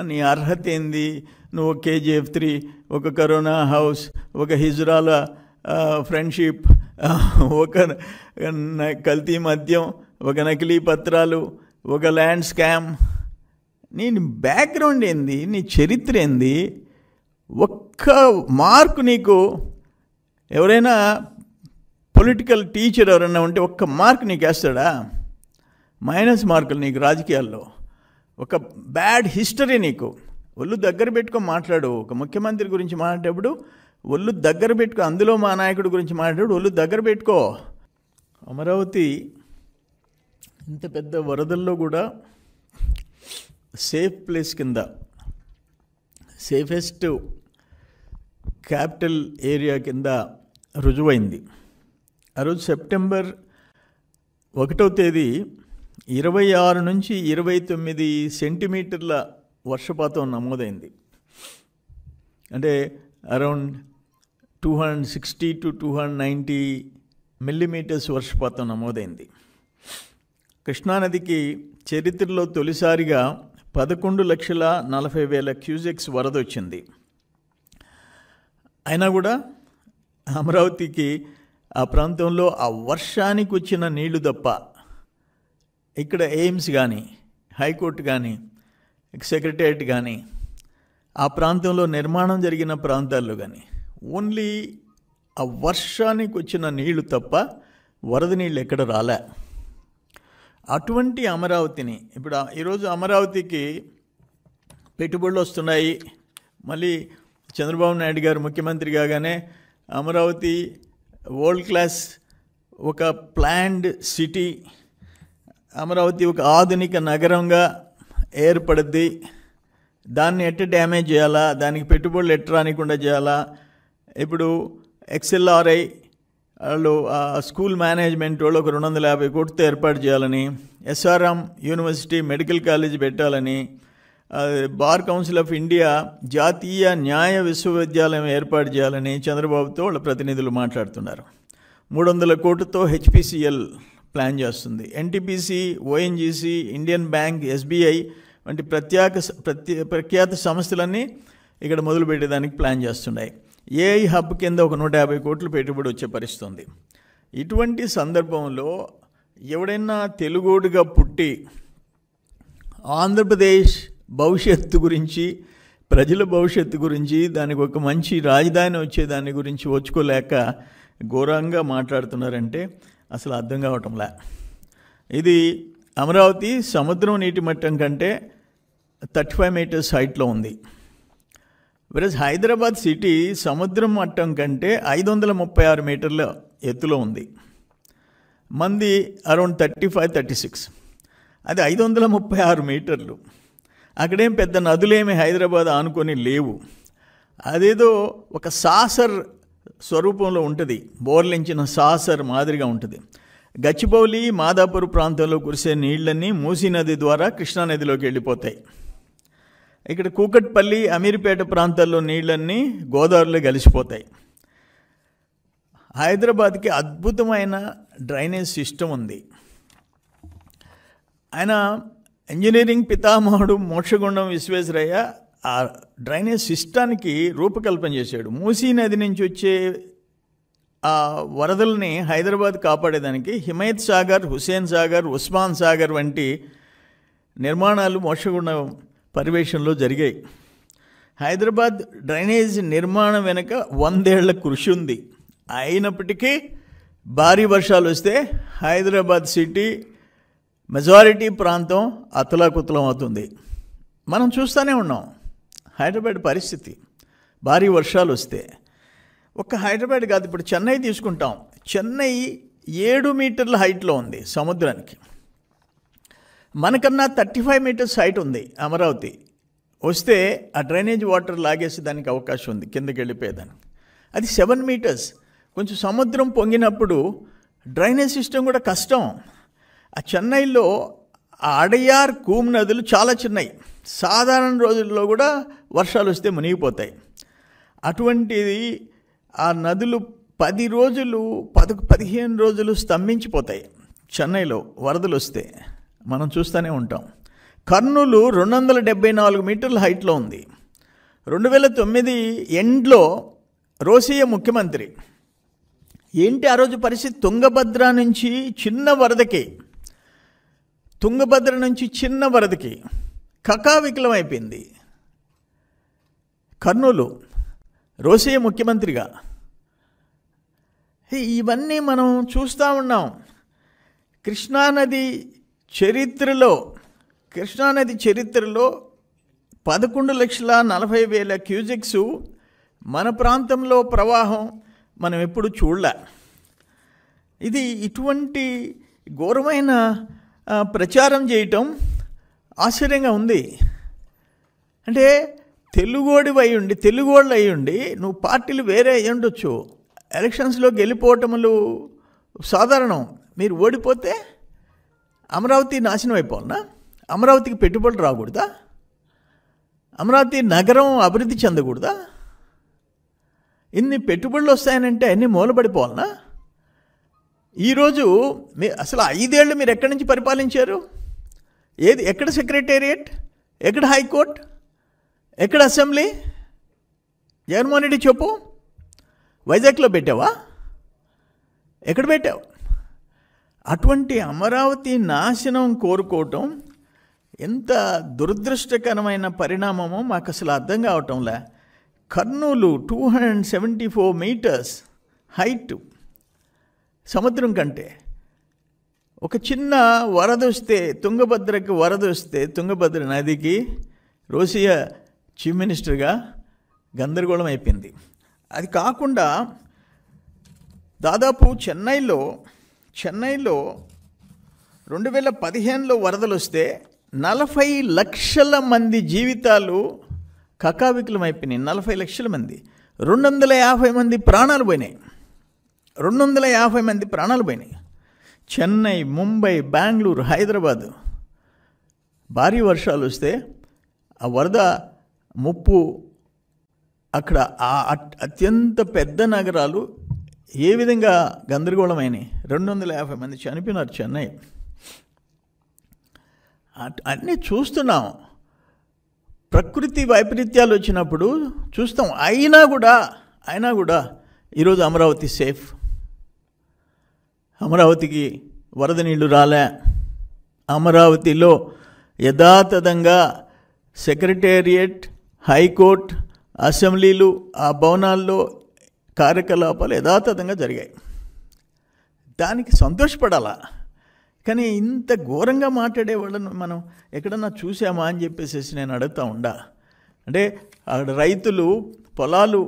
నీ అర్హత ఏంది, నువ్వు KGF3, ఒక కరోనా హౌస్, ఒక హిజ్రాల ఫ్రెండ్షిప్, ఒక కల్తీ మద్యం, ఒక నకిలీ పత్రాలు, ఒక ల్యాండ్ స్కామ్, నీ బ్యాక్గ్రౌండ్ ఏంది, నీ చరిత్ర ఏంది? ఒక్క మార్కు నీకు ఎవరైనా పొలిటికల్ టీచర్ ఎవరైనా ఉంటే ఒక్క మార్క్ నీకు వేస్తాడా? మైనస్ మార్కులు నీకు రాజకీయాల్లో. ఒక బ్యాడ్ హిస్టరీ నీకు. ఒళ్ళు దగ్గర పెట్టుకొని మాట్లాడు. ఒక ముఖ్యమంత్రి గురించి మాట్లాడేటప్పుడు ఒళ్ళు దగ్గర పెట్టుకో. అందులో మా నాయకుడి గురించి మాట్లాడేటప్పుడు ఒళ్ళు దగ్గర పెట్టుకో. అమరావతి ఇంత పెద్ద వరదల్లో కూడా సేఫ్ ప్లేస్ కింద, సేఫెస్ట్ క్యాపిటల్ ఏరియా కింద రుజువైంది. ఆ రోజు సెప్టెంబర్ 1వ తేదీ 26 నుంచి 29 సెంటీమీటర్ల వర్షపాతం నమోదైంది. అంటే అరౌండ్ 260 to 290 మిల్లీమీటర్స్ వర్షపాతం నమోదైంది. కృష్ణానదికి చరిత్రలో తొలిసారిగా 11,40,000 క్యూసెక్స్ వరద వచ్చింది. అయినా కూడా అమరావతికి ఆ ప్రాంతంలో ఆ వర్షానికి వచ్చిన నీళ్లు తప్ప ఇక్కడ ఎయిమ్స్ కానీ, హైకోర్టు కానీ, సెక్రటేరియట్ కానీ, ఆ ప్రాంతంలో నిర్మాణం జరిగిన ప్రాంతాల్లో కానీ ఓన్లీ ఆ వర్షానికి వచ్చిన నీళ్లు తప్ప వరద నీళ్ళు ఎక్కడ రాలే. అటువంటి అమరావతిని ఇప్పుడు ఈరోజు అమరావతికి పెట్టుబడులు వస్తున్నాయి. మళ్ళీ చంద్రబాబు నాయుడు గారు ముఖ్యమంత్రి కాగానే అమరావతి వరల్డ్ క్లాస్ ఒక ప్లాన్డ్ సిటీ, అమరావతి ఒక ఆధునిక నగరంగా ఏర్పడుద్ది. దాన్ని ఎట్ట డ్యామేజ్ చేయాలా, దానికి పెట్టుబడులు ఎట్ట రానికుండా చేయాలా. ఇప్పుడు XLRI వాళ్ళు స్కూల్ మేనేజ్మెంట్ వాళ్ళు ఒక 250 కోట్లతో ఏర్పాటు చేయాలని, SRM యూనివర్సిటీ మెడికల్ కాలేజ్ పెట్టాలని, బార్ కౌన్సిల్ ఆఫ్ ఇండియా జాతీయ న్యాయ విశ్వవిద్యాలయం ఏర్పాటు చేయాలని చంద్రబాబుతో వాళ్ళ ప్రతినిధులు మాట్లాడుతున్నారు. 300 కోట్లతో HPCL ప్లాన్ చేస్తుంది. NTPC, ONGC, Indian bank, SBI వంటి ప్రఖ్యాత సంస్థలన్నీ ఇక్కడ మొదలుపెట్టేదానికి ప్లాన్ చేస్తున్నాయి. AI హబ్ కింద ఒక 150 కోట్లు పెట్టుబడి వచ్చే పరిస్థితుంది. ఇటువంటి సందర్భంలో ఎవడైనా తెలుగోడుగా పుట్టి ఆంధ్రప్రదేశ్ భవిష్యత్తు గురించి, ప్రజల భవిష్యత్తు గురించి, దానికి ఒక మంచి రాజధాని వచ్చేదాని గురించి వచ్చుకోలేక ఘోరంగా మాట్లాడుతున్నారంటే అసలు అర్థం కావటంలే. ఇది అమరావతి సముద్రం నీటి మట్టం కంటే 35 మీటర్స్ హైట్లో ఉంది. వెరస్ హైదరాబాద్ సిటీ సముద్రం మట్టం కంటే 536 మీటర్ల ఎత్తులో ఉంది. మంది అరౌండ్ 35-36. అది 536 మీటర్లు. అక్కడేం పెద్ద నదులేమి హైదరాబాద్ ఆనుకొని లేవు. అదేదో ఒక సాసర్ స్వరూపంలో ఉంటుంది, బోర్లించిన సాసర్ మాదిరిగా ఉంటుంది. గచ్చిబౌలి, మాదాపూర్ ప్రాంతంలో కురిసే నీళ్లన్నీ మూసీ నది ద్వారా కృష్ణానదిలోకి వెళ్ళిపోతాయి. ఇక్కడ కూకట్పల్లి, అమీర్పేట ప్రాంతాల్లో నీళ్ళన్నీ గోదావరిలో కలిసిపోతాయి. హైదరాబాద్కి అద్భుతమైన డ్రైనేజ్ సిస్టమ్ ఉంది. ఆయన ఇంజనీరింగ్ పితామహుడు మోక్షగుండం విశ్వేశ్వరయ్య ఆ డ్రైనేజ్ సిస్టానికి రూపకల్పన చేశాడు. మూసీ నది నుంచి వచ్చే ఆ వరదల్ని హైదరాబాద్ కాపాడేదానికి హిమాయత్ సాగర్, హుస్సేన్ సాగర్, ఉస్మాన్ సాగర్ వంటి నిర్మాణాలు మోక్షగుండం పర్యవేక్షణలో జరిగాయి. హైదరాబాద్ డ్రైనేజ్ నిర్మాణం వెనుక 100 ఏళ్ల కృషి ఉంది. అయినప్పటికీ భారీ వర్షాలు వస్తే హైదరాబాద్ సిటీ మెజారిటీ ప్రాంతం అతలాకుతలం అవుతుంది. మనం చూస్తూనే ఉన్నాం హైదరాబాద్ పరిస్థితి. భారీ వర్షాలు వస్తే ఒక్క హైదరాబాద్ కాదు, ఇప్పుడు చెన్నై తీసుకుంటాం. చెన్నై 7 మీటర్ల హైట్లో ఉంది సముద్రానికి. మనకన్నా 35 మీటర్స్ హైట్ ఉంది అమరావతి. వస్తే ఆ డ్రైనేజ్ వాటర్ లాగేసి దానికి అవకాశం ఉంది కిందకి వెళ్ళిపోయేదానికి. అది 7 మీటర్స్. కొంచెం సముద్రం పొంగినప్పుడు డ్రైనేజ్ సిస్టమ్ కూడా కష్టం. ఆ చెన్నైలో ఆ అడయార్, కూమ్ నదులు చాలా చిన్నవి. సాధారణ రోజుల్లో కూడా వర్షాలు వస్తే మునిగిపోతాయి. అటువంటిది ఆ నదులు 10 రోజులు 15 రోజులు స్తంభించిపోతాయి చెన్నైలో వరదలు వస్తే. మనం చూస్తూనే ఉంటాం. కర్నూలు 274 మీటర్ల హైట్లో ఉంది. 2009 ఎండ్లో రోసయ్య ముఖ్యమంత్రి. ఏంటి ఆ రోజు పరిస్థితి? తుంగభద్ర నుంచి చిన్న వరదకి కకావికలం అయిపోయింది కర్నూలు, రోసయ్య ముఖ్యమంత్రిగా. ఇవన్నీ మనం చూస్తూ ఉన్నాం. కృష్ణానది చరిత్రలో 11,40,000 క్యూసెక్స్ మన ప్రాంతంలో ప్రవాహం మనం ఎప్పుడు చూడలే. ఇది ఇటువంటి ఘోరమైన ప్రచారం చేయటం ఆశ్చర్యంగా ఉంది. అంటే తెలుగోళ్ళు అయ్యుండి నువ్వు పార్టీలు వేరే అయ్యి ఉండొచ్చు, ఎలక్షన్స్లో గెలిపోవటములు సాధారణం. మీరు ఓడిపోతే అమరావతి నాశనం అయిపోవాలనా? అమరావతికి పెట్టుబడులు రాకూడదా? అమరావతి నగరం అభివృద్ధి చెందకూడదా? ఇన్ని పెట్టుబడులు వస్తాయనంటే అన్నీ మూలపడిపోవాలనా? ఈరోజు అసలు 5 ఏళ్ళు మీరు ఎక్కడి నుంచి పరిపాలించారు? ఎక్కడ సెక్రటేరియట్, ఎక్కడ హైకోర్టు, ఎక్కడ అసెంబ్లీ? జగన్మోహన్ రెడ్డి చెప్పు. వైజాగ్లో పెట్టావా? ఎక్కడ పెట్టావు? అటువంటి అమరావతి నాశనం కోరుకోవటం ఎంత దురదృష్టకరమైన పరిణామమో మాకు అసలు అర్థం కావటంలే. కర్నూలు 274 మీటర్స్ హైట్ సముద్రం కంటే. ఒక చిన్న వరద వస్తే, తుంగభద్ర నదికి రోసయ్య చీఫ్ మినిస్టర్గా గందరగోళం అయిపోయింది. అది కాకుండా దాదాపు చెన్నైలో 2015లో వరదలు వస్తే 40 లక్షల మంది జీవితాలు కకావికలం అయిపోయినాయి. 40 లక్షల మంది, 250 మంది ప్రాణాలు పోయినాయి. 250 మంది ప్రాణాలు పోయినాయి. చెన్నై, ముంబై, బెంగళూరు, హైదరాబాదు భారీ వర్షాలు వస్తే ఆ వరద ముప్పు అక్కడ అత్యంత పెద్ద నగరాలు ఏ విధంగా గందరగోళమైనాయి. 250 మంది చనిపోయినారు చెన్నై. అన్నీ చూస్తున్నాం. ప్రకృతి వైపరీత్యాలు వచ్చినప్పుడు చూస్తాం. అయినా కూడా ఈరోజు అమరావతి సేఫ్. అమరావతికి వరద నీళ్లు రాలే. అమరావతిలో యథాతథంగా సెక్రటేరియట్, హైకోర్టు, అసెంబ్లీలు, ఆ భవనాల్లో కార్యకలాపాలు యథాతథంగా జరిగాయి. దానికి సంతోషపడాలా. కానీ ఇంత ఘోరంగా మాట్లాడే వాళ్ళను మనం ఎక్కడన్నా చూసామా అని చెప్పేసి నేను అడుగుతూ ఉండా. అంటే అక్కడ రైతులు పొలాలు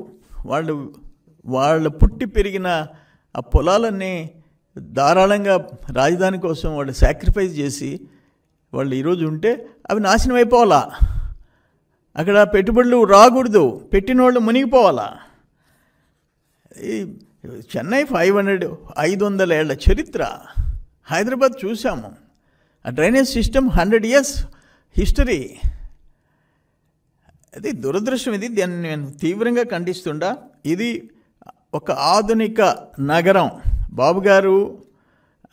వాళ్ళు పుట్టి పెరిగిన ఆ పొలాలన్నీ ధారాళంగా రాజధాని కోసం వాళ్ళు సాక్రిఫైస్ చేసి వాళ్ళు ఈరోజు ఉంటే అవి నాశనం అయిపోవాలా. అక్కడ పెట్టుబడులు రాకూడదు, పెట్టిన వాళ్ళు మునిగిపోవాలా. ఈ చెన్నై 500 ఏళ్ల చరిత్ర. హైదరాబాద్ చూసాము. ఆ డ్రైనేజ్ సిస్టమ్ 100 years హిస్టరీ. అది దురదృష్టం. దాన్ని నేను తీవ్రంగా ఖండిస్తుండా. ఇది ఒక ఆధునిక నగరం. బాబు గారు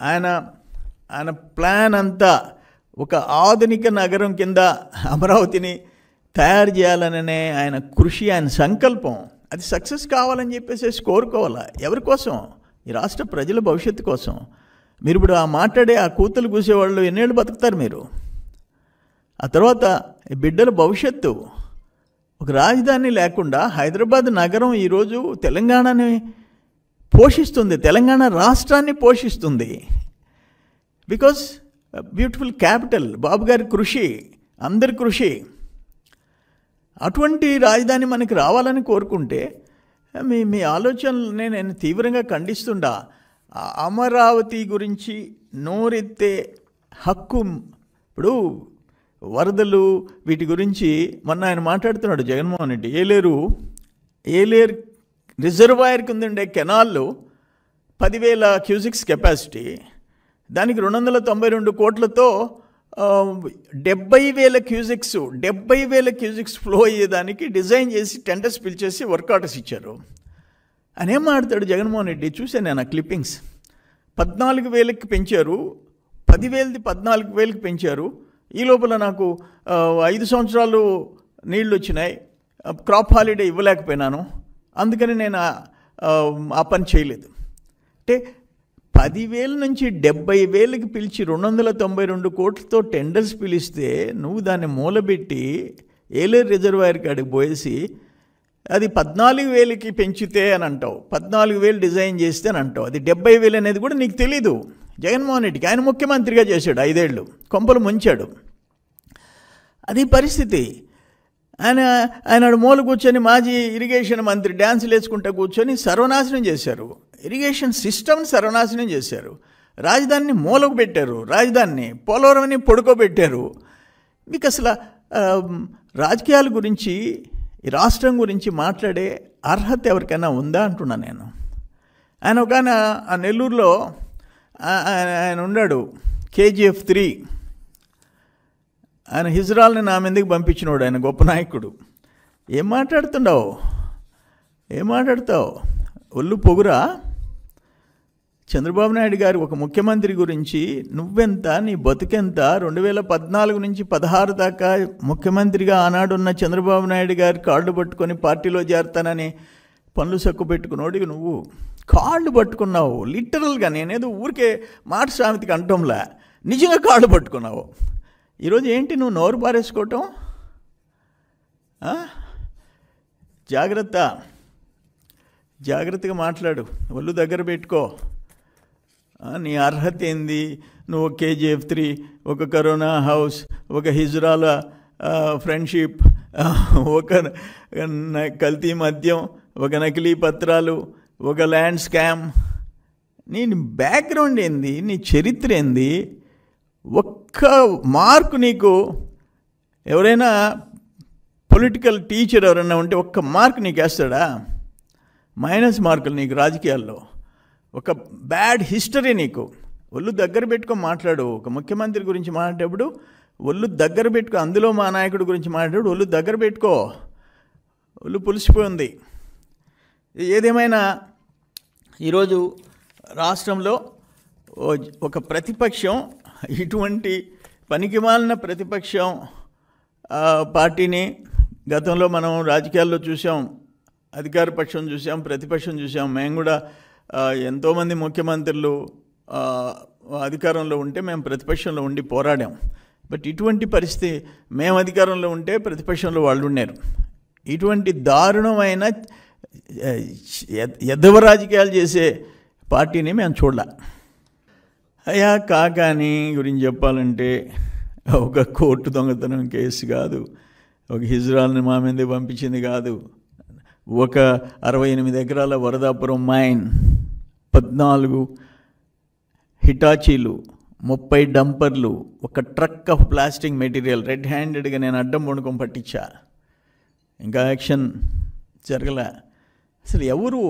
ఆయన ప్లాన్ అంతా ఒక ఆధునిక నగరం కింద అమరావతిని తయారు చేయాలనే ఆయన కృషి, ఆయన సంకల్పం అది సక్సెస్ కావాలని చెప్పేసి కోరుకోవాలా. ఎవరి కోసం? ఈ రాష్ట్ర ప్రజల భవిష్యత్తు కోసం. మీరు ఇప్పుడు మాట్లాడే ఆ కూతులు కూసేవాళ్ళు ఎన్నేళ్ళు బతుకుతారు మీరు? ఆ తర్వాత బిడ్డల భవిష్యత్తు. ఒక రాజధాని లేకుండా హైదరాబాద్ నగరం ఈరోజు తెలంగాణని పోషిస్తుంది, తెలంగాణ రాష్ట్రాన్ని పోషిస్తుంది. Because beautiful capital. బాబు గారి కృషి, అందరి కృషి. అటువంటి రాజధాని మనకి రావాలని కోరుకుంటే మీ ఆలోచనలనే నేను తీవ్రంగా ఖండిస్తుండా. అమరావతి గురించి నోరెత్తే హక్కు, ఇప్పుడు వరదలు వీటి గురించి మొన్న ఆయన మాట్లాడుతున్నాడు జగన్మోహన్ రెడ్డి. ఏలేరు రిజర్వాయర్కి ఉందండే కెనాల్లో 10,000 క్యూసిక్స్ కెపాసిటీ. దానికి 292 కోట్లతో 70,000 క్యూసిక్స్ ఫ్లో అయ్యేదానికి డిజైన్ చేసి టెండర్స్ పిలిచేసి వర్క్ ఆర్డర్స్ ఇచ్చారు. అని ఏం మాట్లాడు జగన్మోహన్ రెడ్డి? చూశాను నేను ఆ క్లిప్పింగ్స్. 14,000కి పెంచారు, 10,000ది 14,000కి పెంచారు. ఈ లోపల నాకు 5 సంవత్సరాలు నీళ్ళు వచ్చినాయి, క్రాప్ హాలిడే ఇవ్వలేకపోయినాను, అందుకని నేను ఆ పని చేయలేదు. అంటే 10,000 నుంచి 70,000కి పిలిచి 292 కోట్లతో టెండర్స్ పిలిస్తే నువ్వు దాన్ని మూలబెట్టి ఏలేరు రిజర్వాయర్ కాడికి పోయేసి అది 14,000కి పెంచితే అని అంటావు, 14,000 డిజైన్ చేస్తే అని అంటావు. అది 70,000 అనేది కూడా నీకు తెలీదు. జగన్మోహన్ రెడ్డికి ఆయన ముఖ్యమంత్రిగా చేశాడు 5 ఏళ్ళు, కొంపలు ముంచాడు. అది పరిస్థితి. ఆయన మూల కూర్చొని మాజీ ఇరిగేషన్ మంత్రి డ్యాన్సులు వేసుకుంటూ కూర్చొని సర్వనాశనం చేశారు. ఇరిగేషన్ సిస్టమ్ని సర్వనాశనం చేశారు. రాజధానిని మూలకు పెట్టారు, రాజధానిని పోలవరంని పడుకోబెట్టారు. మీకు అసలు రాజకీయాల గురించి, ఈ రాష్ట్రం గురించి మాట్లాడే అర్హత ఎవరికైనా ఉందా అంటున్నా నేను. ఆయన ఒక ఆ నెల్లూరులో ఆయన ఉన్నాడు, KGF 3, ఆయన హిజ్రాల్ని నా మీదకి పంపించినోడు, ఆయన గొప్ప నాయకుడు. ఏం మాట్లాడతావు? ఒళ్ళు పొగురా? చంద్రబాబు నాయుడు గారు ఒక ముఖ్యమంత్రి గురించి నువ్వెంత, నీ బతుకెంత? 2014 నుంచి 16 దాకా ముఖ్యమంత్రిగా ఆనాడున్న చంద్రబాబు నాయుడు గారు కాళ్ళు పట్టుకొని పార్టీలో చేరతానని పనులు సక్కు పెట్టుకున్నోడికి నువ్వు కాళ్ళు పట్టుకున్నావు. లిటరల్గా, నేనేదో ఊరికే మాట సామెతకి అంటంలా, నిజంగా కాళ్ళు పట్టుకున్నావు. ఈరోజు ఏంటి నువ్వు నోరు పారేసుకోవటం? జాగ్రత్తగా మాట్లాడు, ఒళ్ళు దగ్గర పెట్టుకో. నీ అర్హత ఏంది? నువ్వు KGF 3, ఒక కరోనా హౌస్, ఒక హిజ్రాల ఫ్రెండ్షిప్, ఒక కల్తీ మద్యం, ఒక నకిలీ పత్రాలు, ఒక ల్యాండ్ స్కామ్. నీ బ్యాక్గ్రౌండ్ ఏంది? నీ చరిత్ర ఏంది? ఒక్క మార్కు నీకు ఎవరైనా పొలిటికల్ టీచర్ ఎవరైనా ఉంటే ఒక్క మార్క్ నీకు వేస్తాడా? మైనస్ మార్కులు నీకు రాజకీయాల్లో. ఒక బ్యాడ్ హిస్టరీ నీకు. ఒళ్ళు దగ్గర పెట్టుకొని మాట్లాడు. ఒక ముఖ్యమంత్రి గురించి మాట్లాడేటప్పుడు ఒళ్ళు దగ్గర పెట్టుకో. అందులో మా నాయకుడి గురించి మాట్లాడేటప్పుడు ఒళ్ళు దగ్గర పెట్టుకో. ఒళ్ళు పులిసిపోయింది. ఏదేమైనా ఈరోజు రాష్ట్రంలో ఒక ప్రతిపక్షం, ఇటువంటి పనికిమాలిన ప్రతిపక్షం పార్టీని గతంలో మనం రాజకీయాల్లో చూసాం. అధికార పక్షం చూసాం, ప్రతిపక్షం చూసాం. మేము కూడా ఎంతోమంది ముఖ్యమంత్రులు అధికారంలో ఉంటే మేము ప్రతిపక్షంలో ఉండి పోరాడాం. బట్ ఇటువంటి పరిస్థితి, మేము అధికారంలో ఉంటే ప్రతిపక్షంలో వాళ్ళు ఉన్నారు. ఇటువంటి దారుణమైన ఎద్దవ రాజకీయాలు చేసే పార్టీని మేము చూడాల. అయ్యా కాకాని గురించి చెప్పాలంటే ఒక కోర్టు దొంగతనం కేసు కాదు, ఒక హిజ్రాల్ని మా మీదే పంపించింది కాదు, ఒక 68 ఎకరాల వరదాపురం మైన్, 14 హిటాచీలు, 30 డంపర్లు, ఒక truck of plastic material red హ్యాండెడ్గా నేను అడ్డం పండుకొని పట్టించా. ఇంకా యాక్షన్ జరగలే. అసలు ఎవరు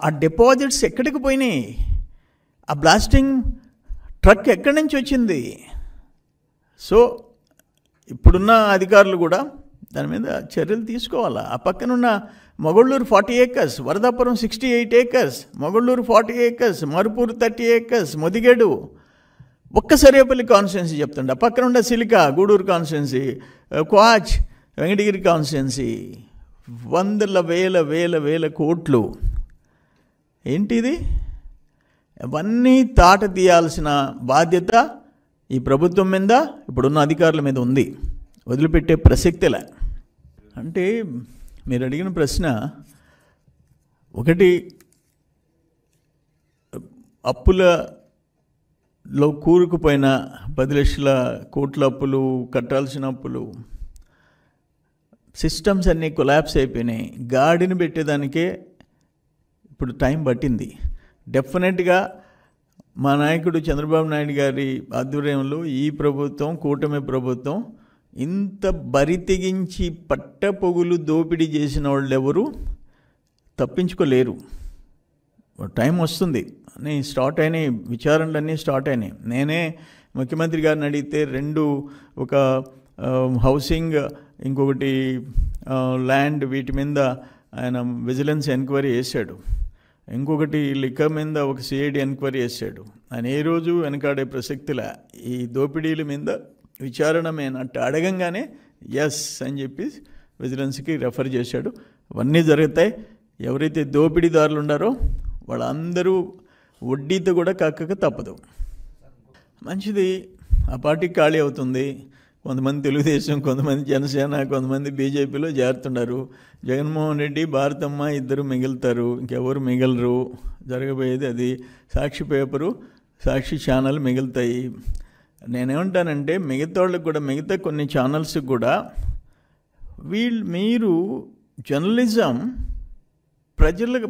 ఆ డిపాజిట్స్ ఎక్కడికి పోయినాయి? ఆ బ్లాస్టింగ్ ట్రక్ ఎక్కడి నుంచి వచ్చింది? సో ఇప్పుడున్న అధికారులు కూడా దాని మీద చర్యలు తీసుకోవాలా. ఆ పక్కనున్న Mogalluru 40 acres, Varadapuram 68 acres, Mogalluru 40 acres, Marupuru 30 acres, Modigedu, ఒక్క సరేపల్లి కాన్స్టిట్యున్సీ చెప్తుండే. ఆ పక్కన ఉండే సిలికా గూడూరు కాన్స్టిట్యున్సీ, క్వాచ్ వెంకటగిరి కాన్స్టిట్యున్సీ, వందల వేల కోట్లు. ఏంటిది? అవన్నీ తాట తీయాల్సిన బాధ్యత ఈ ప్రభుత్వం మీద, ఇప్పుడున్న అధికారుల మీద ఉంది. వదిలిపెట్టే ప్రసక్తిలే. అంటే మీరు అడిగిన ప్రశ్న ఒకటి, అప్పులలో కూరుకుపోయిన 10 లక్షల కోట్ల అప్పులు, కట్టాల్సిన అప్పులు, సిస్టమ్స్ అన్నీ కొలాప్స్ అయిపోయినాయి. గాడిని పెట్టేదానికే ఇప్పుడు టైం పట్టింది. డెఫినెట్గా మా నాయకుడు చంద్రబాబు నాయుడు గారి ఆధ్వర్యంలో ఈ ప్రభుత్వం, కూటమి ప్రభుత్వం, ఇంత బరి తెగించి పట్టపొగులు దోపిడీ చేసిన వాళ్ళు ఎవరు తప్పించుకోలేరు. టైం వస్తుంది. అన్నీ స్టార్ట్ అయినాయి, విచారణలన్నీ స్టార్ట్ అయినాయి. నేనే ముఖ్యమంత్రి గారిని అడిగితే 2, ఒక హౌసింగ్, ఇంకొకటి ల్యాండ్, వీటి మీద ఆయన విజిలెన్స్ ఎంక్వైరీ చేశాడు. ఇంకొకటి లిక్కర్ మీద ఒక CID ఎంక్వైరీ చేశాడు. ఆయన ఏ రోజు వెనకాడే ప్రసక్తిలా ఈ దోపిడీల మీద విచారణమేనట్టు అడగంగానే ఎస్ అని చెప్పి విజిలెన్స్కి రెఫర్ చేశాడు. అవన్నీ జరుగుతాయి. ఎవరైతే దోపిడీదారులు ఉన్నారో వాళ్ళందరూ వడ్డీతో కూడా కక్కక తప్పదు. మంచిది, ఆ పార్టీ ఖాళీ అవుతుంది. కొంతమంది తెలుగుదేశం, కొంతమంది జనసేన, కొంతమంది బీజేపీలో చేరుతున్నారు. జగన్మోహన్ రెడ్డి, భారతమ్మ ఇద్దరు మిగులుతారు, ఇంకెవరు మిగలరు. జరగబోయేది అది. సాక్షి పేపరు, సాక్షి ఛానల్ మిగులుతాయి. నేనేమంటానంటే మిగతా వాళ్ళకి కూడా, మిగతా కొన్ని ఛానల్స్కి కూడా మీరు జర్నలిజం ప్రజలకు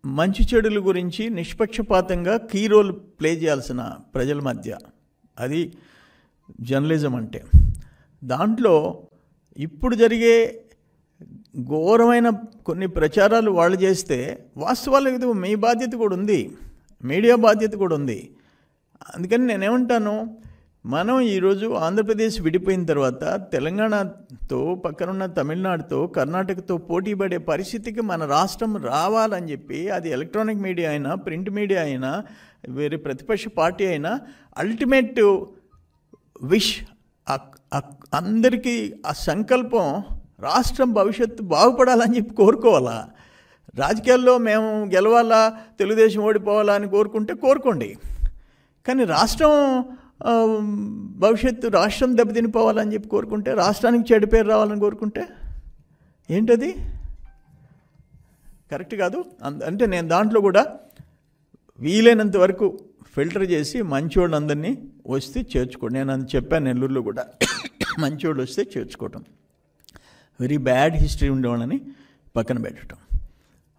మంచి చెడుల గురించి నిష్పక్షపాతంగా కీ రోల్ ప్లే చేయాల్సిన ప్రజల మధ్య, అది జర్నలిజం అంటే. దాంట్లో ఇప్పుడు జరిగే ఘోరమైన కొన్ని ప్రచారాలు వాళ్ళు చేస్తే వాస్తవాలకు మీ బాధ్యత కూడా ఉంది, మీడియా బాధ్యత కూడా ఉంది. అందుకని నేనేమంటాను, మనం ఈరోజు ఆంధ్రప్రదేశ్ విడిపోయిన తర్వాత తెలంగాణతో, పక్కనున్న తమిళనాడుతో, కర్ణాటకతో పోటీ పడే పరిస్థితికి మన రాష్ట్రం రావాలని చెప్పి, అది ఎలక్ట్రానిక్ మీడియా అయినా, ప్రింట్ మీడియా అయినా, వేరే ప్రతిపక్ష పార్టీ అయినా, అల్టిమేట్ విష్ అందరికీ ఆ సంకల్పం రాష్ట్రం భవిష్యత్తు బాగుపడాలని చెప్పి కోరుకోవాలా. రాజకీయాల్లో మేము గెలవాలా, తెలుగుదేశం ఓడిపోవాలా అని కోరుకోండి. కానీ రాష్ట్రం భవిష్యత్తు, రాష్ట్రం దెబ్బతినిపోవాలని చెప్పి కోరుకుంటే, రాష్ట్రానికి చెడు పేరు రావాలని కోరుకుంటే ఏంటది? కరెక్ట్ కాదు. అంటే నేను దాంట్లో కూడా వీలైనంత వరకు ఫిల్టర్ చేసి మంచోళ్ళు అందరినీ వస్తే చేర్చుకోండి. నేను అది చెప్పాను నెల్లూరులో కూడా, మంచోళ్ళు వస్తే చేర్చుకోవటం, వెరీ బ్యాడ్ హిస్టరీ ఉండేవాళ్ళని పక్కన పెట్టడం,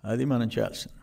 అది మనం చేయాల్సింది.